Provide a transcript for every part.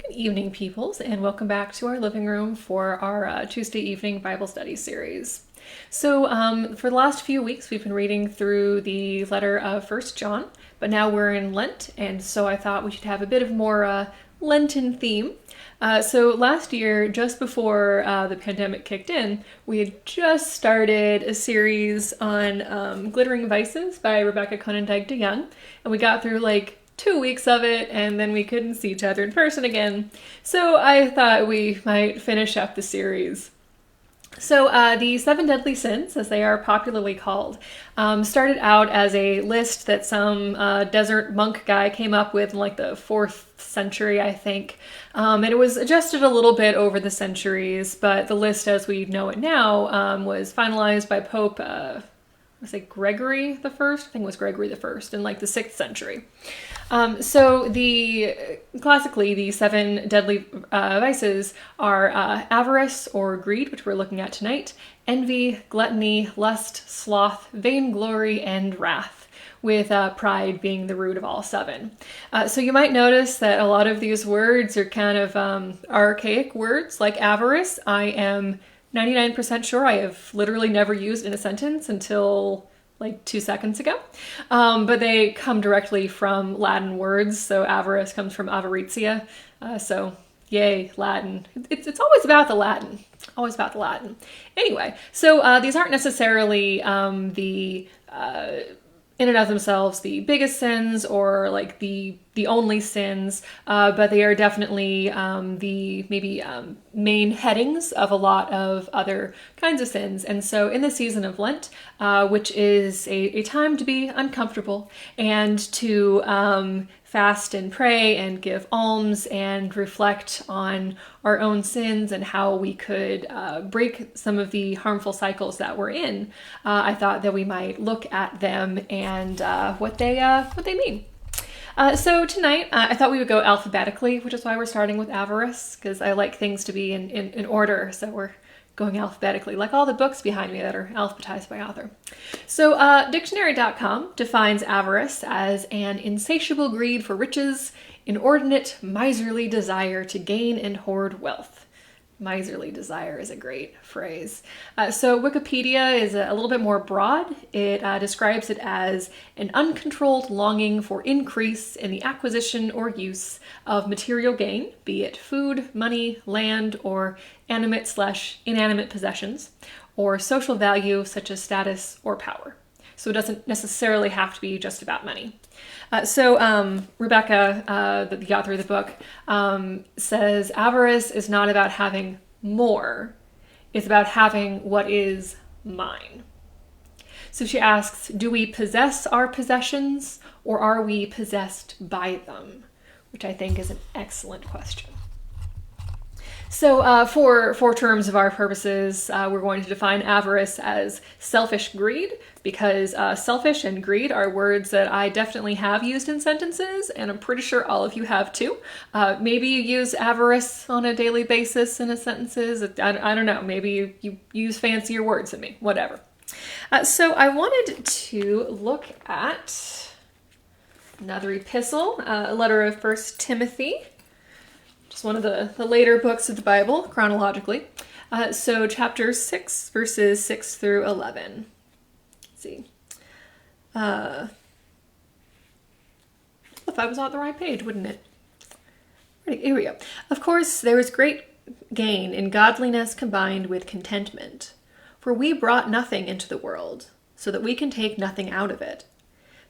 Evening, peoples, and welcome back to our living room for our Tuesday evening Bible study series. For the last few weeks, we've been reading through the letter of First John, but now we're in Lent, and so I thought we should have a bit of more Lenten theme. So last year, just before the pandemic kicked in, we had just started a series on Glittering Vices by Rebecca Conendijk de Young, and we got through like 2 weeks of it, and then we couldn't see each other in person again. So I thought we might finish up the series. So the seven deadly sins, as they are popularly called, started out as a list that some desert monk guy came up with in like the 4th century, I think. And it was adjusted a little bit over the centuries, but the list as we know it now was finalized by Pope Gregory the First. I think it was Gregory the First in like the 6th century. Classically, the seven deadly vices are avarice or greed, which we're looking at tonight, envy, gluttony, lust, sloth, vainglory, and wrath, with pride being the root of all seven. So you might notice that a lot of these words are kind of archaic words, like avarice. I am 99% sure I have literally never used in a sentence until like 2 seconds ago. But they come directly from Latin words. So avarice comes from avaritia. So yay, Latin. It's always about the Latin. Always about the Latin. Anyway, so these aren't necessarily in and of themselves the biggest sins or like the only sins, but they are definitely the maybe main headings of a lot of other kinds of sins. And so in the season of Lent, which is a time to be uncomfortable and to fast and pray and give alms and reflect on our own sins and how we could break some of the harmful cycles that we're in, I thought that we might look at them and what they mean. So tonight, I thought we would go alphabetically, which is why we're starting with avarice, because I like things to be in order, so we're going alphabetically, like all the books behind me that are alphabetized by author. So dictionary.com defines avarice as an insatiable greed for riches, inordinate, miserly desire to gain and hoard wealth. Miserly desire is a great phrase. So Wikipedia is a little bit more broad. It describes it as an uncontrolled longing for increase in the acquisition or use of material gain, be it food, money, land, or animate/inanimate possessions, or social value such as status or power. So it doesn't necessarily have to be just about money. Rebecca, the author of the book, says avarice is not about having more. It's about having what is mine. So she asks, do we possess our possessions or are we possessed by them? Which I think is an excellent question. So for terms of our purposes, we're going to define avarice as selfish greed, because selfish and greed are words that I definitely have used in sentences, and I'm pretty sure all of you have too. Maybe you use avarice on a daily basis in sentences. I don't know. Maybe you use fancier words than me. Whatever. So I wanted to look at another epistle, a letter of First Timothy. Just one of the later books of the Bible, chronologically. So chapter 6, verses 6 through 11. Let's see. If I was on the right page, wouldn't it? Here we go. Of course, there is great gain in godliness combined with contentment. For we brought nothing into the world, so that we can take nothing out of it.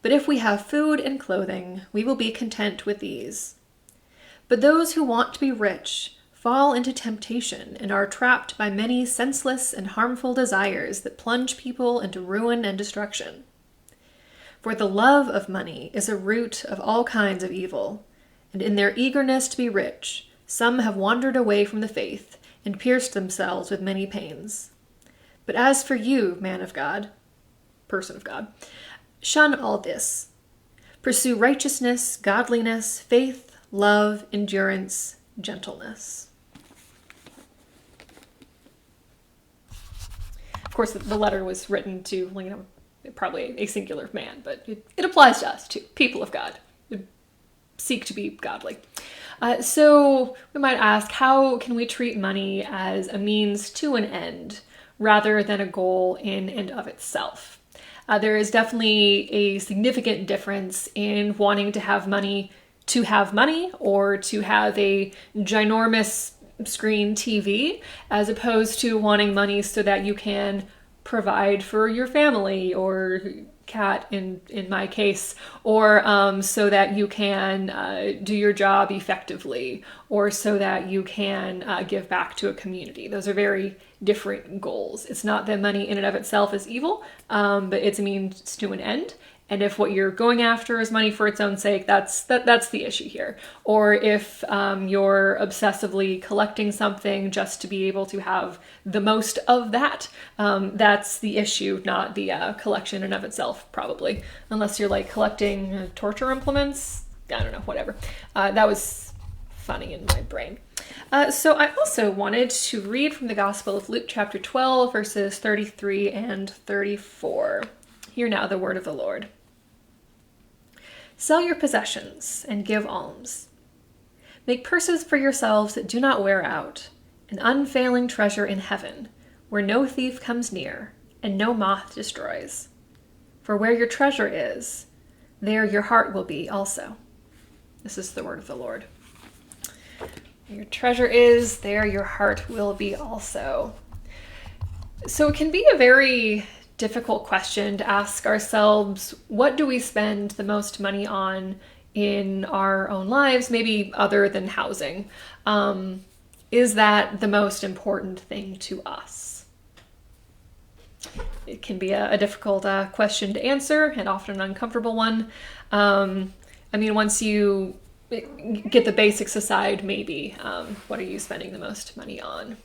But if we have food and clothing, we will be content with these. But those who want to be rich fall into temptation and are trapped by many senseless and harmful desires that plunge people into ruin and destruction. For the love of money is a root of all kinds of evil, and in their eagerness to be rich, some have wandered away from the faith and pierced themselves with many pains. But as for you, man of God, person of God, shun all this. Pursue righteousness, godliness, faith, love, endurance, gentleness. Of course, the letter was written to, probably a singular man, but it applies to us too, people of God, who seek to be godly. So we might ask, how can we treat money as a means to an end rather than a goal in and of itself? There is definitely a significant difference in wanting to have money or to have a ginormous screen TV, as opposed to wanting money so that you can provide for your family or cat in my case, or so that you can do your job effectively, or so that you can give back to a community. Those are very different goals. It's not that money in and of itself is evil, but it's a means to an end. And if what you're going after is money for its own sake, that's the issue here. Or if you're obsessively collecting something just to be able to have the most of that, that's the issue, not the collection in and of itself, probably. Unless you're like collecting torture implements. I don't know, whatever. That was funny in my brain. So I also wanted to read from the Gospel of Luke chapter 12, verses 33 and 34. Hear now the word of the Lord. Sell your possessions and give alms. Make purses for yourselves that do not wear out, an unfailing treasure in heaven, where no thief comes near and no moth destroys. For where your treasure is, there your heart will be also. This is the word of the Lord. Where your treasure is, there your heart will be also. So it can be a very difficult question to ask ourselves, what do we spend the most money on in our own lives, maybe other than housing? Is that the most important thing to us? It can be a difficult question to answer, and often an uncomfortable one. Once you get the basics aside, maybe, what are you spending the most money on?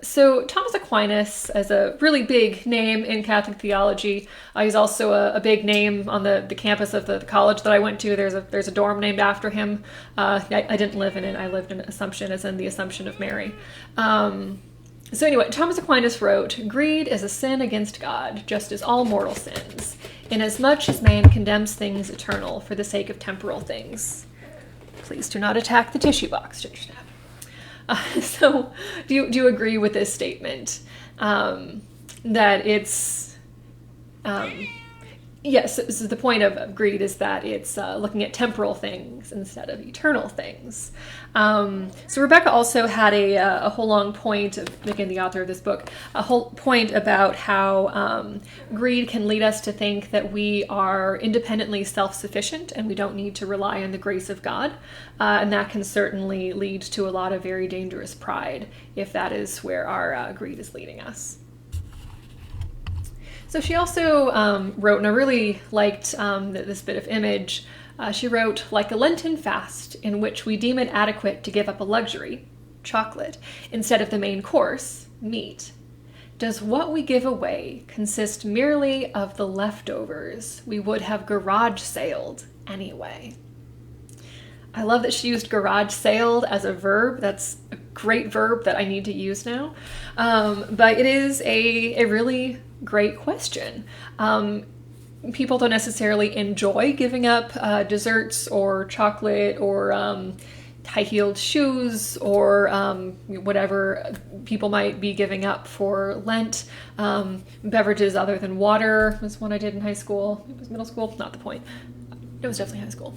So Thomas Aquinas is a really big name in Catholic theology. He's also a big name on the campus of the college that I went to. There's a dorm named after him. I didn't live in it. I lived in Assumption, as in the Assumption of Mary. So anyway, Thomas Aquinas wrote, "Greed is a sin against God, just as all mortal sins, inasmuch as man condemns things eternal for the sake of temporal things." Please do not attack the tissue box, Gingersnap. So do you agree with this statement? That it's, yes, so the point of greed is that it's looking at temporal things instead of eternal things. So Rebecca also had a whole long point, again, the author of this book, a whole point about how greed can lead us to think that we are independently self-sufficient and we don't need to rely on the grace of God. And that can certainly lead to a lot of very dangerous pride if that is where our greed is leading us. So she also wrote, and I really liked this bit of image, she wrote, "Like a Lenten fast in which we deem it adequate to give up a luxury, chocolate, instead of the main course, meat, does what we give away consist merely of the leftovers we would have garage sailed anyway?" I love that she used garage sailed as a verb. That's a great verb that I need to use now. But it is a really great question. People don't necessarily enjoy giving up desserts or chocolate or high-heeled shoes or whatever people might be giving up for Lent. Beverages other than water was one I did in high school. It was middle school, not the point. It was definitely high school.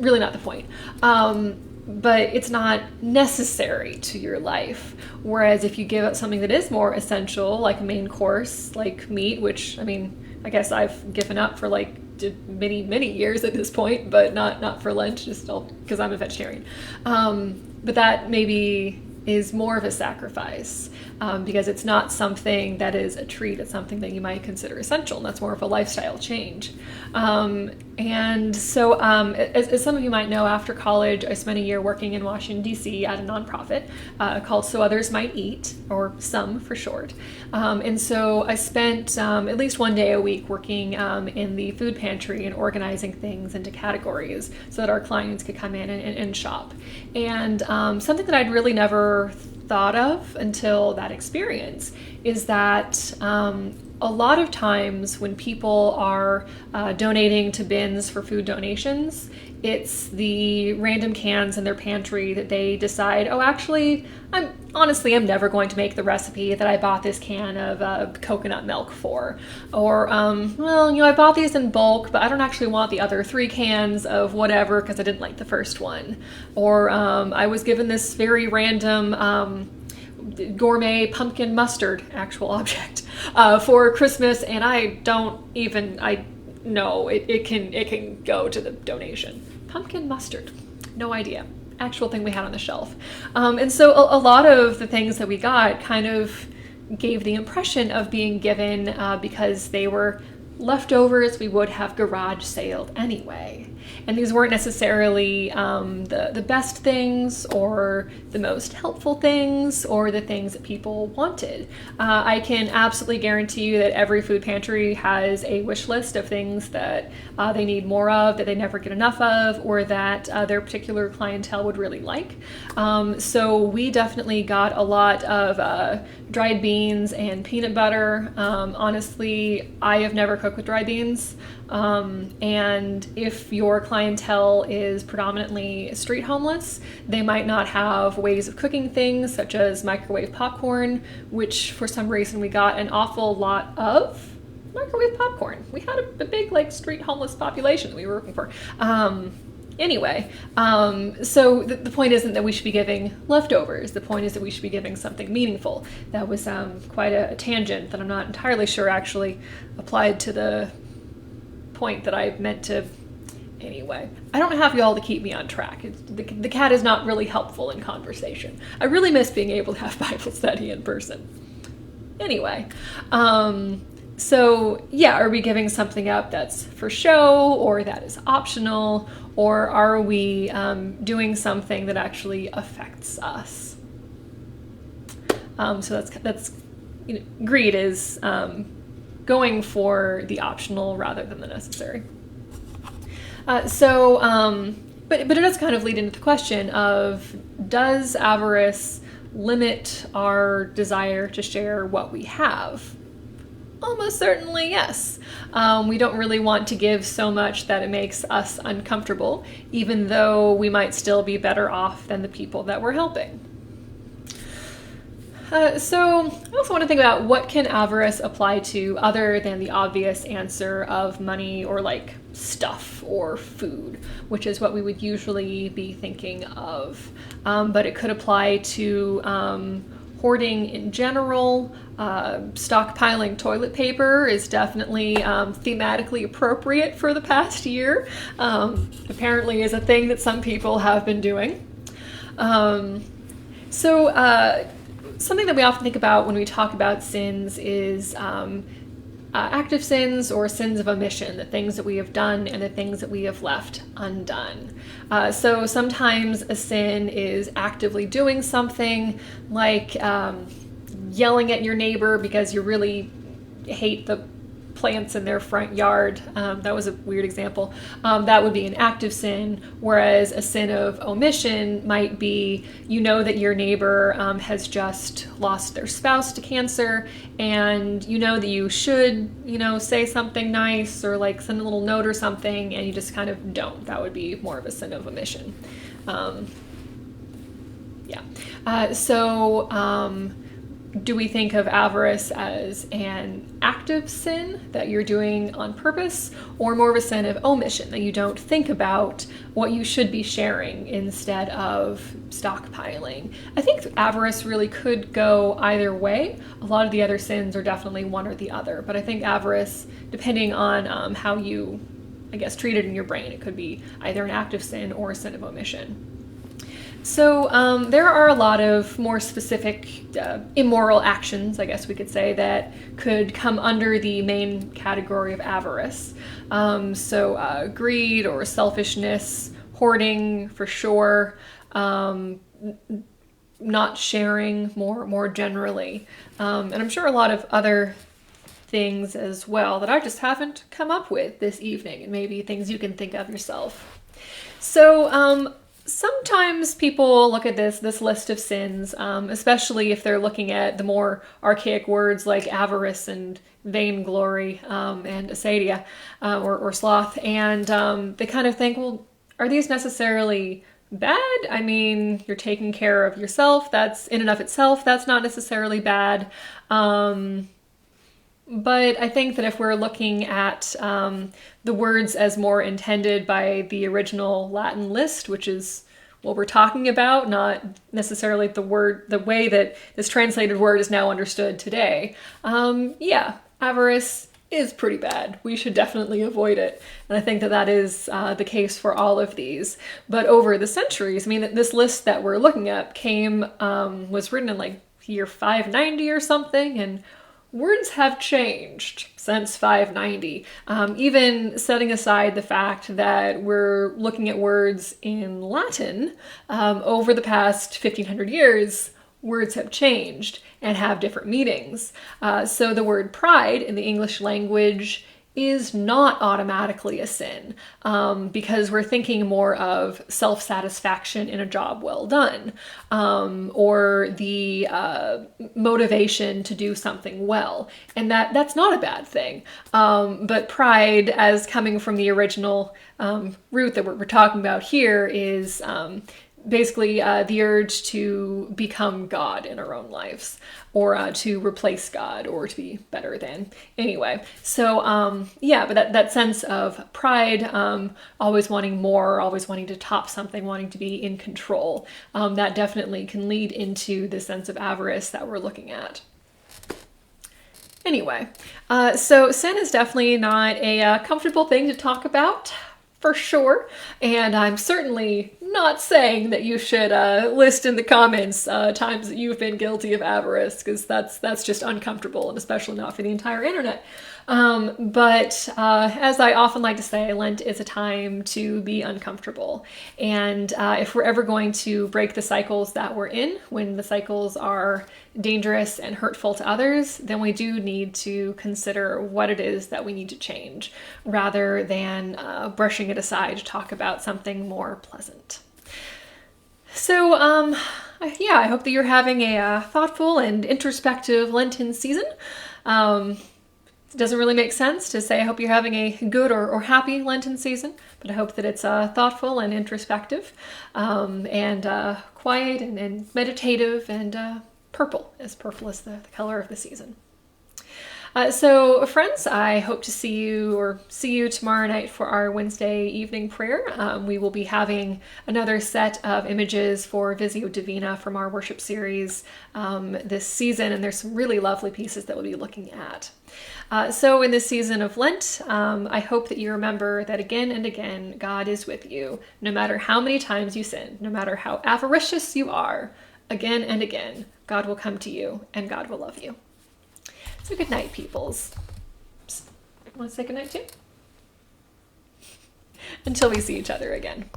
Really not the point. But it's not necessary to your life. Whereas if you give up something that is more essential, like a main course, like meat, which, I guess I've given up for like many, many years at this point, but not for Lent, just because I'm a vegetarian. But that maybe is more of a sacrifice because it's not something that is a treat. It's something that you might consider essential, and that's more of a lifestyle change. And so as some of you might know, after college, I spent a year working in Washington, D.C. at a nonprofit called So Others Might Eat, or SOME for short. And so I spent at least one day a week working in the food pantry and organizing things into categories so that our clients could come in and shop. And something that I'd really never thought of until that experience is that a lot of times when people are donating to bins for food donations, it's the random cans in their pantry that they decide, oh, actually, I'm never going to make the recipe that I bought this can of coconut milk for. Or, I bought these in bulk, but I don't actually want the other 3 cans of whatever because I didn't like the first one. Or I was given this very random gourmet pumpkin mustard, actual object, for Christmas, and it can go to the donation. Pumpkin mustard, no idea. Actual thing we had on the shelf. And so a lot of the things that we got kind of gave the impression of being given because they were leftovers we would have garage saled anyway. And these weren't necessarily the best things or the most helpful things or the things that people wanted. I can absolutely guarantee you that every food pantry has a wish list of things that they need more of, that they never get enough of, or that their particular clientele would really like. So we definitely got a lot of dried beans and peanut butter. Honestly, I have never cooked with dried beans. And if your clientele is predominantly street homeless, they might not have ways of cooking things such as microwave popcorn, which for some reason we got an awful lot of microwave popcorn. We had a big street homeless population that we were working for. Anyway, so the point isn't that we should be giving leftovers. The point is that we should be giving something meaningful. That was quite a tangent that I'm not entirely sure actually applied to the point that I meant to. Anyway, I don't have y'all to keep me on track. The cat is not really helpful in conversation. I really miss being able to have Bible study in person. Anyway, so yeah, are we giving something up that's for show or that is optional, or are we doing something that actually affects us? So that's greed is going for the optional rather than the necessary. But it does kind of lead into the question of, does avarice limit our desire to share what we have? Almost certainly, yes. We don't really want to give so much that it makes us uncomfortable, even though we might still be better off than the people that we're helping. So I also want to think about, what can avarice apply to other than the obvious answer of money or stuff or food, which is what we would usually be thinking of. But it could apply to hoarding in general. Stockpiling toilet paper is definitely thematically appropriate for the past year. Apparently is a thing that some people have been doing. Something that we often think about when we talk about sins is active sins or sins of omission, the things that we have done and the things that we have left undone. So sometimes a sin is actively doing something like yelling at your neighbor because you really hate the plants in their front yard. That was a weird example. That would be an active sin, whereas a sin of omission might be, that your neighbor has just lost their spouse to cancer, and that you should, say something nice or send a little note or something, and you just kind of don't. That would be more of a sin of omission. Do we think of avarice as an active sin that you're doing on purpose, or more of a sin of omission, that you don't think about what you should be sharing instead of stockpiling? I think avarice really could go either way. A lot of the other sins are definitely one or the other, but I think avarice, depending on how you, treat it in your brain, it could be either an active sin or a sin of omission. So there are a lot of more specific immoral actions, I guess we could say, that could come under the main category of avarice. Greed or selfishness, hoarding for sure, not sharing more generally. And I'm sure a lot of other things as well that I just haven't come up with this evening, and maybe things you can think of yourself. So sometimes people look at this list of sins, especially if they're looking at the more archaic words like avarice and vainglory, and acedia, or sloth, and they kind of think, well, are these necessarily bad? I mean, you're taking care of yourself. That's in and of itself, that's not necessarily bad. But I think that if we're looking at the words as more intended by the original Latin list, which is what we're talking about, not necessarily the way that this translated word is now understood today, yeah, avarice is pretty bad. We should definitely avoid it. And I think that that is the case for all of these. But over the centuries, I mean, this list that we're looking at was written in like year 590 or something, and words have changed since 590. Even setting aside the fact that we're looking at words in Latin, over the past 1500 years, words have changed and have different meanings. So the word pride in the English language is not automatically a sin, because we're thinking more of self-satisfaction in a job well done, or the motivation to do something well, and that's not a bad thing. But pride, as coming from the original root that we're talking about here, is basically the urge to become God in our own lives, or to replace God, or to be better than. Anyway, so yeah, but that sense of pride, always wanting more, always wanting to top something, wanting to be in control, that definitely can lead into the sense of avarice that we're looking at. Anyway, so sin is definitely not a comfortable thing to talk about, for sure, and I'm certainly not saying that you should list in the comments times that you've been guilty of avarice, because that's just uncomfortable, and especially not for the entire internet. But as I often like to say, Lent is a time to be uncomfortable. And if we're ever going to break the cycles that we're in, when the cycles are dangerous and hurtful to others, then we do need to consider what it is that we need to change, rather than brushing it aside to talk about something more pleasant. So, yeah, I hope that you're having a thoughtful and introspective Lenten season. It doesn't really make sense to say I hope you're having a good or happy Lenten season, but I hope that it's thoughtful and introspective, and quiet and meditative, and purple is the color of the season. So friends, I hope to see you tomorrow night for our Wednesday evening prayer. We will be having another set of images for Visio Divina from our worship series this season, and there's some really lovely pieces that we'll be looking at. So in this season of Lent, I hope that you remember that again and again, God is with you. No matter how many times you sin, no matter how avaricious you are, again and again, God will come to you and God will love you. So good night, peoples. Want to say good night too? Until we see each other again.